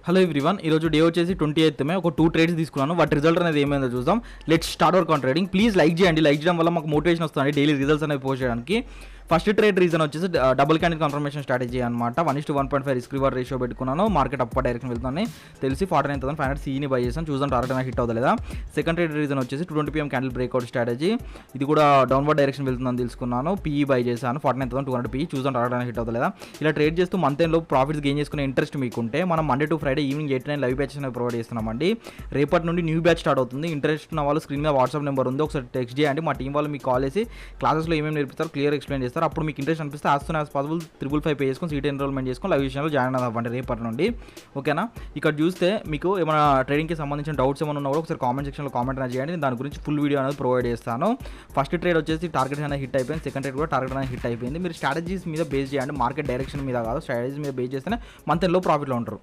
Hello everyone, ఈరోజు day వచ్చేసి 28th మే. ఒక 2 ట్రేడ్స్ తీసుకున్నాను. వాటి రిజల్ట్ అనేది ఏమైందో చూద్దాం. Let's start our con trading. Please like చేయండి. లైక్ చేయడం వల్ల మాకు మోటివేషన్ వస్తుంది డైలీ రిజల్ట్స్ అనేవి పోస్ట్ చేయడానికి. ఫస్ట్ ట్రేడ్ రీజన్ వచ్చేసి డబుల్ క్యాండిల్ కన్ఫర్మేషన్ స్ట్రాటజీ అనమాట. 1:1.5 రిస్క్ రివార్డ్ రేషియో పెట్టుకున్నాను. మార్కెట్ అప్ డైరెక్షన్ వెళ్తుందని తెలిసి 49,500 సీని బై చేశాను. చూద్దాం టార్గెట్ అనేది హిట్ అవుతలేదా. సెకండ్ ట్రేడ్ రీజన్ వచ్చేసి 2:20 PM క్యాండిల్ బ్రేక్అవుట్ స్ట్రాటజీ. ఇది కూడా డౌన్వర్డ్ డైరెక్షన్ వెళ్తుందని తెలుసుకున్నాను. పీఈ బై చేశాను 49,200 పీఈ. చూద్దాం టార్గెట్ అనేది హిట్ అవుతలేదా. ఇలా ట్రేడ్ చేస్తూ మంత్ ఎండ్లో ప్రాఫిట్స్ గెయిన్ చేసుకునే ఇంట్రెస్ట్ మీకుంటే మనం Monday to Friday evening 8 to 9 live batches అనేవి ప్రొవైడ్ చేస్తున్నామండి. రేపటి నుండి న్యూ బ్యాచ్ స్టార్ట్ అవుతుంది. ఇంట్రెస్ట్ ఉన్న వాళ్ళు స్క్రీన్ మీద వాట్సాప్ నెంబర్ ఉంది, ఒకసారి టెక్స్ట్ చేయండి. మా టీం వాళ్ళు మీకు కాల్ చేసి క్లాసెస్లో ఏమేమి నేర్పిస్తారు క్లియర్ ఎక్స్ప్లెయిన్ చేస్తారు. అప్పుడు మీకు ఇంట్రెస్ట్ అనిపిస్తే as soon as possible 555 pay చేసుకొని సీట్ ఎన్రోల్మెంట్ చేసుకొని లైవ్ విషయంలో జాయిన్ అవ్వండి రేపటి నుండి. ఓకేనా. ఇక్కడ చూస్తే మీకు ఏమైనా ట్రేడింగ్కి సంబంధించిన డౌట్స్ ఏమైనా ఉన్నా కూడా ఒకసారి కామెంట్ సెక్షన్లో కామెంట్ అనేది చేయండి. దాని గురించి ఫుల్ వీడియో అనేది ప్రొవైడ్ చేస్తాను. ఫస్ట్ ట్రేడ్ వచ్చేసి టార్గెట్ అనేది హిట్ అయిపోయింది. సెకండ్ ట్రేడ్ కూడా టార్గెట్ అనేది హిట్ అయిపోయింది. మీరు స్ట్రాటజీస్ మీద బేస్ చేయండి, మార్కెట్ డైరెక్షన్ మీద కాదు. స్ట్రాటజీస్ మీద బేస్ చేస్తేనే మంత్ ఎండ్లో ప్రాఫిట్లో ఉంటారు.